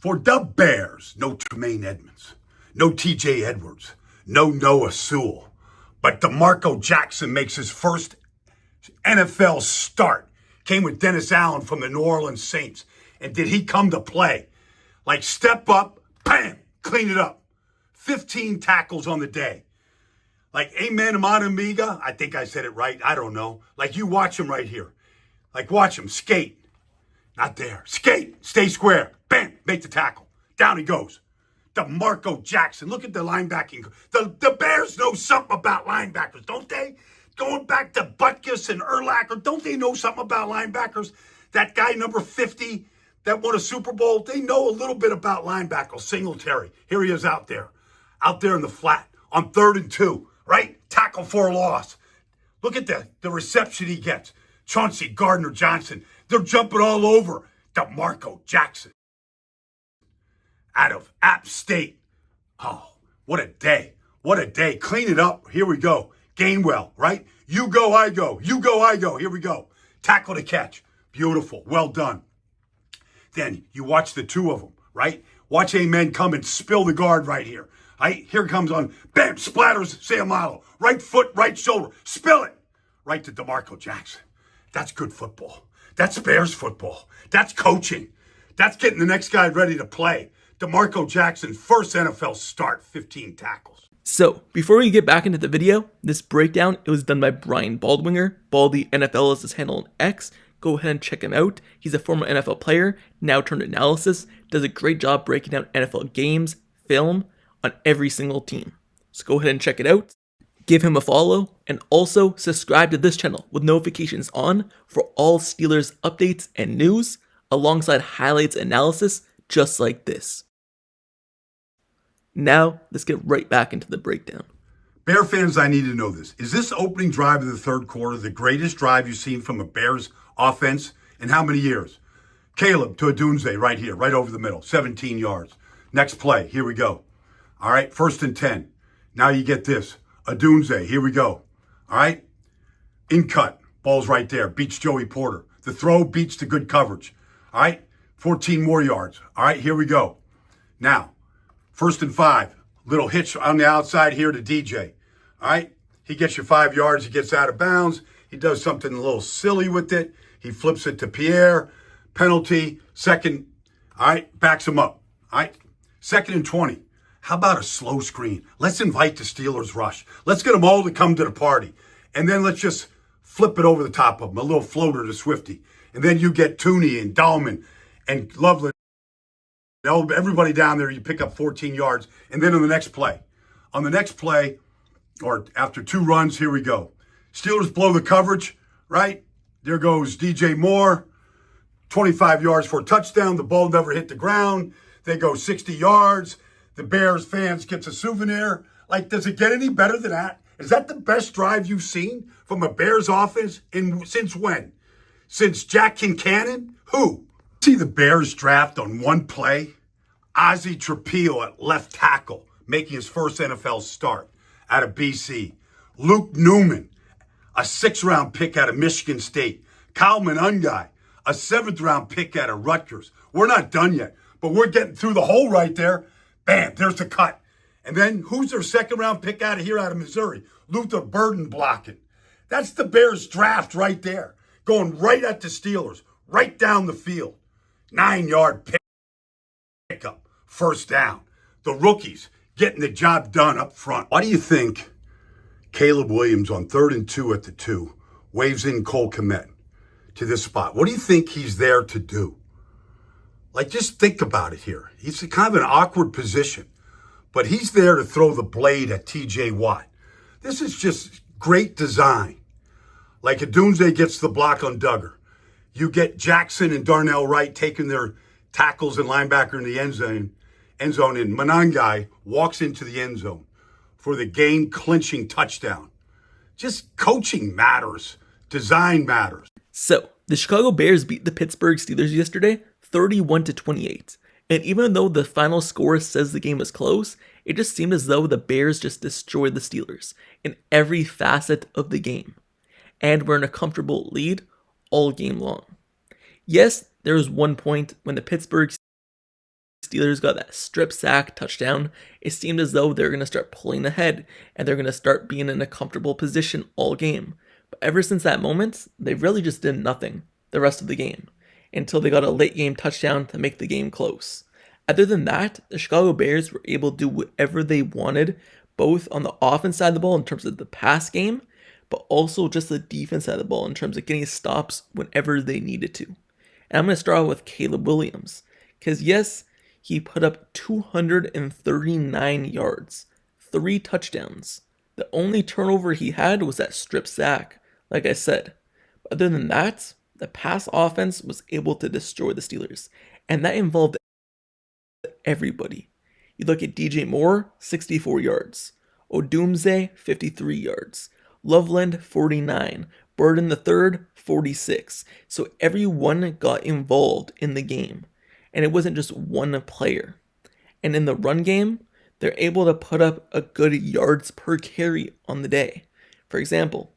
For the Bears, no Tremaine Edmonds, no TJ Edwards, no Noah Sewell. But DeMarco Jackson makes his first NFL start. Came with Dennis Allen from the New Orleans Saints. And did he come to play? Like step up, bam, clean it up. 15 tackles on the day. Like amen, amon amiga. I think I said it right. I don't know. Like you watch him right here. Like watch him skate. Not there. Skate. Stay square. Bam. Make the tackle. Down he goes. DeMarco Jackson. Look at the linebacking. The Bears know something about linebackers, don't they? Going back to Butkus and Urlacher, don't they know something about linebackers? That guy, number 50, that won a Super Bowl, they know a little bit about linebackers. Singletary. Here he is out there in the flat on 3rd and 2, right? Tackle for a loss. Look at the reception he gets. Chauncey Gardner-Johnson. They're jumping all over DeMarco Jackson out of App State. Oh, what a day. What a day. Clean it up. Here we go. Gainwell, right? You go, I go. You go, I go. Here we go. Tackle to catch. Beautiful. Well done. Then you watch the two of them, right? Watch Amen come and spill the guard right here. Right? Here comes on. Bam. Splatters Sayamalo. Right foot, right shoulder. Spill it. Right to DeMarco Jackson. That's good football. That's Bears football. That's coaching. That's getting the next guy ready to play. DeMarco Jackson, first NFL start, 15 tackles. So, before we get back into the video, this breakdown, it was done by Brian Baldwinger. Baldy NFL is his handle on X. Go ahead and check him out. He's a former NFL player, now turned analysis. Does a great job breaking down NFL games, film, on every single team. So go ahead and check it out. Give him a follow, and also subscribe to this channel with notifications on for all Steelers updates and news, alongside highlights and analysis just like this. Now, let's get right back into the breakdown. Bear fans, I need to know this. Is this opening drive of the third quarter the greatest drive you've seen from a Bears offense in how many years? Caleb to Adunze right here, right over the middle, 17 yards. Next play, here we go. All right, 1st and 10. Now you get this. Adunze, here we go. All right? In cut. Ball's right there. Beats Joey Porter. The throw beats the good coverage. All right? 14 more yards. All right, here we go. Now, 1st and 5. Little hitch on the outside here to DJ. All right? He gets you 5 yards. He gets out of bounds. He does something a little silly with it. He flips it to Pierre. Penalty. 2nd. All right? Backs him up. All right? 2nd and 20. How about a slow screen? Let's invite the Steelers rush. Let's get them all to come to the party. And then let's just flip it over the top of them. A little floater to Swifty. And then you get Tooney and Dahlman and Loveland. Everybody down there, you pick up 14 yards. And then on the next play, or after 2 runs, here we go. Steelers blow the coverage, right? There goes DJ Moore, 25 yards for a touchdown. The ball never hit the ground. They go 60 yards. The Bears fans gets a souvenir. Like, does it get any better than that? Is that the best drive you've seen from a Bears offense since when? Since Jack Kincannon? Who? See the Bears draft on one play? Ozzie Trapilo at left tackle, making his first NFL start out of BC. Luke Newman, a 6th-round pick out of Michigan State. Kyle Monangai, a 7th-round pick out of Rutgers. We're not done yet, but we're getting through the hole right there. Bam, there's the cut. And then who's their 2nd-round pick out of here out of Missouri? Luther Burden blocking. That's the Bears draft right there. Going right at the Steelers, right down the field. 9-yard pickup, 1st down. The rookies getting the job done up front. Why do you think Caleb Williams on 3rd and 2 at the 2 waves in Cole Kmet to this spot? What do you think he's there to do? Like, just think about it here. He's kind of an awkward position, but he's there to throw the blade at TJ Watt. This is just great design. Like, Adunze gets the block on Duggar. You get Jackson and Darnell Wright taking their tackles and linebacker in the end zone, and Monangai walks into the end zone for the game-clinching touchdown. Just coaching matters. Design matters. So, the Chicago Bears beat the Pittsburgh Steelers yesterday, 31-28. And even though the final score says the game was close, it just seemed as though the Bears just destroyed the Steelers in every facet of the game. And were in a comfortable lead all game long. Yes, there was one point when the Pittsburgh Steelers got that strip sack touchdown, it seemed as though they're going to start pulling ahead and they're going to start being in a comfortable position all game. But ever since that moment, they really just did nothing the rest of the game until they got a late game touchdown to make the game close. Other than that, the Chicago Bears were able to do whatever they wanted, both on the offense side of the ball in terms of the pass game, but also just the defense side of the ball in terms of getting stops whenever they needed to. And I'm going to start out with Caleb Williams, because yes, he put up 239 yards, 3 touchdowns. The only turnover he had was that strip sack, like I said. But other than that, the pass offense was able to destroy the Steelers, and that involved everybody. You look at DJ Moore, 64 yards. Odumze, 53 yards. Loveland, 49. Burden III, 46. So everyone got involved in the game. And it wasn't just one player. And in the run game, they're able to put up a good yards per carry on the day. For example,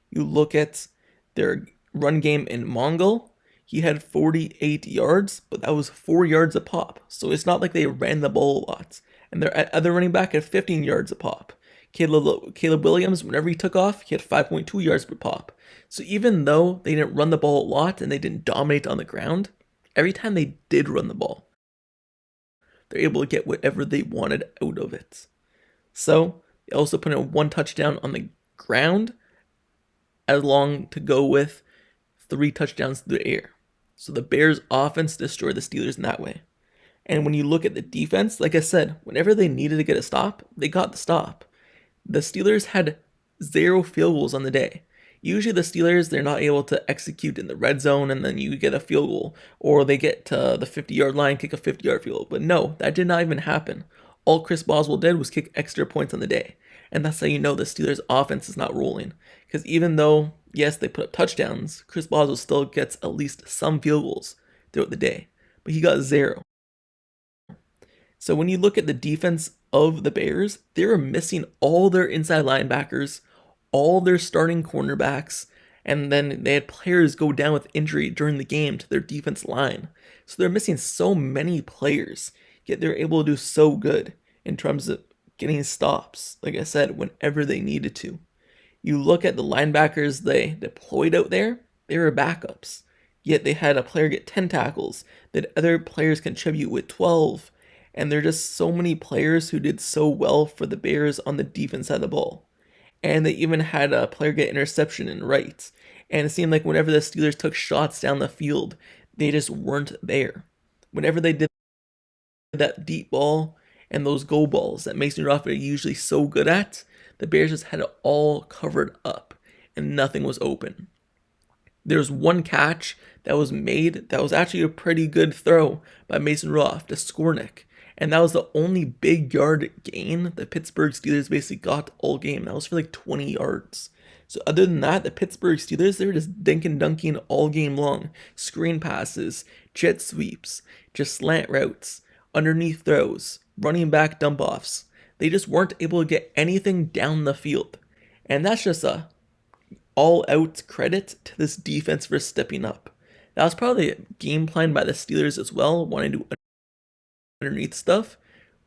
you look at their run game in Mongol, he had 48 yards, but that was 4 yards a pop. So it's not like they ran the ball a lot. And their other running back had 15 yards a pop. Caleb Williams, whenever he took off, he had 5.2 yards per pop. So even though they didn't run the ball a lot and they didn't dominate on the ground, every time they did run the ball, they're able to get whatever they wanted out of it. So they also put in 1 touchdown on the ground, along to go with 3 touchdowns through the air. So the Bears offense destroyed the Steelers in that way. And when you look at the defense, like I said, whenever they needed to get a stop, they got the stop. The Steelers had 0 field goals on the day. Usually the Steelers, they're not able to execute in the red zone and then you get a field goal. Or they get to the 50-yard line, kick a 50-yard field goal. But no, that did not even happen. All Chris Boswell did was kick extra points on the day. And that's how you know the Steelers offense is not rolling. Because even though, yes, they put up touchdowns, Chris Boswell still gets at least some field goals throughout the day. But he got 0. So when you look at the defense of the Bears, they were missing all their inside linebackers, all their starting cornerbacks, and then they had players go down with injury during the game to their defense line. So they're missing so many players, yet they're able to do so good in terms of getting stops, like I said, whenever they needed to. You look at the linebackers they deployed out there, they were backups. Yet they had a player get 10 tackles, that other players contribute with 12. And there are just so many players who did so well for the Bears on the defense side of the ball. And they even had a player get interception in right. And it seemed like whenever the Steelers took shots down the field, they just weren't there. Whenever they did that deep ball and those go balls that Mason Rudolph are usually so good at, the Bears just had it all covered up and nothing was open. There's 1 catch that was made that was actually a pretty good throw by Mason Rudolph to Skornick. And that was the only big yard gain the Pittsburgh Steelers basically got all game. That was for like 20 yards. So other than that, the Pittsburgh Steelers, they were just dinking dunking all game long. Screen passes, jet sweeps, just slant routes, underneath throws, running back dump offs. They just weren't able to get anything down the field. And that's just a all-out credit to this defense for stepping up. That was probably a game plan by the Steelers as well, wanting to do underneath stuff,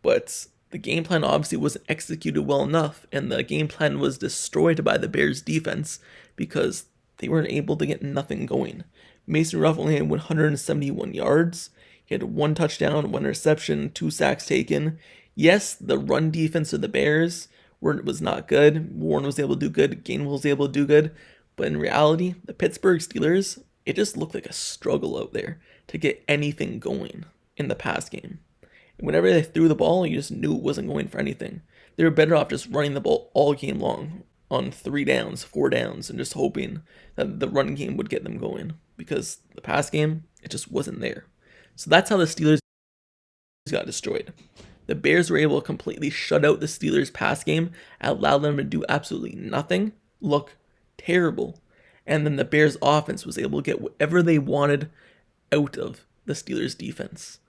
but the game plan obviously wasn't executed well enough, and the game plan was destroyed by the Bears defense because they weren't able to get nothing going. Mason Rudolph only had 171 yards. He had 1 touchdown, 1 interception, 2 sacks taken. Yes, the run defense of the Bears was not good. Warren was able to do good. Gainwell was able to do good. But in reality, the Pittsburgh Steelers, it just looked like a struggle out there to get anything going in the pass game. And whenever they threw the ball, you just knew it wasn't going for anything. They were better off just running the ball all game long on 3 downs, 4 downs, and just hoping that the run game would get them going. Because the pass game, it just wasn't there. So that's how the Steelers got destroyed. The Bears were able to completely shut out the Steelers' pass game, allow them to do absolutely nothing, look terrible. And then the Bears' offense was able to get whatever they wanted out of the Steelers' defense.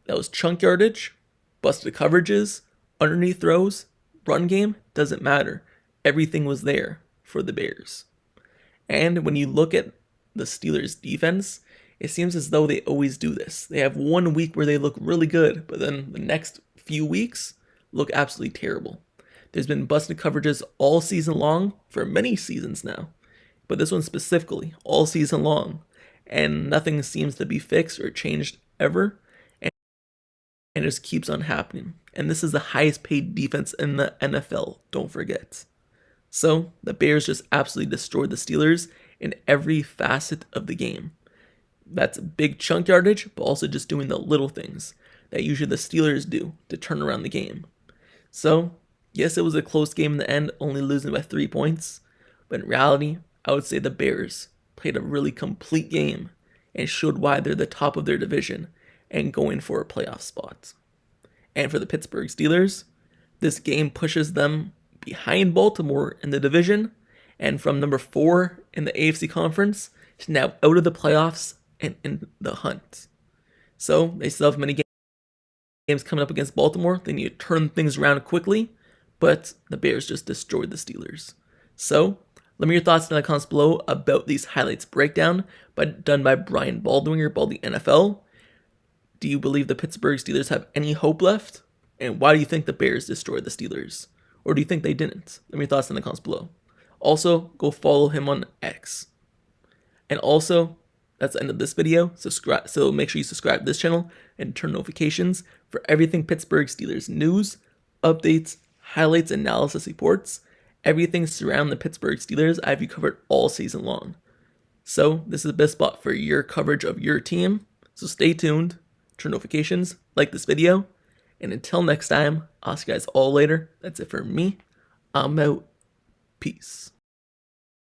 That was chunk yardage, busted coverages, underneath throws, run game, doesn't matter. Everything was there for the Bears. And when you look at the Steelers' defense, It seems as though they always do this. They have one week where they look really good, but then the next few weeks look absolutely terrible. There's been busted coverages all season long for many seasons now, but this one specifically all season long, and nothing seems to be fixed or changed ever, and it just keeps on happening. And this is the highest paid defense in the NFL, don't forget. So the Bears just absolutely destroyed the Steelers in every facet of the game. That's big chunk yardage, but also just doing the little things that usually the Steelers do to turn around the game. So, yes, it was a close game in the end, only losing by 3 points, but in reality, I would say the Bears played a really complete game and showed why they're the top of their division and going for a playoff spot. And for the Pittsburgh Steelers, this game pushes them behind Baltimore in the division and from number 4 in the AFC conference to now out of the playoffs and in the hunt. So they still have many games coming up against Baltimore. They need to turn things around quickly, but the Bears just destroyed the Steelers. So let me know your thoughts in the comments below about these highlights breakdown done by Brian Baldwinger, Baldy NFL. Do you believe the Pittsburgh Steelers have any hope left? And why do you think the Bears destroyed the Steelers? Or do you think they didn't? Let me know your thoughts in the comments below. Also, go follow him on X. And also, that's the end of this video. Subscribe, so make sure you subscribe to this channel and turn notifications for everything Pittsburgh Steelers news, updates, highlights, analysis reports, everything surrounding the Pittsburgh Steelers. I have you covered all season long. So this is the best spot for your coverage of your team. So stay tuned, turn notifications, like this video, and until next time, I'll see you guys all later. That's it for me. I'm out. Peace.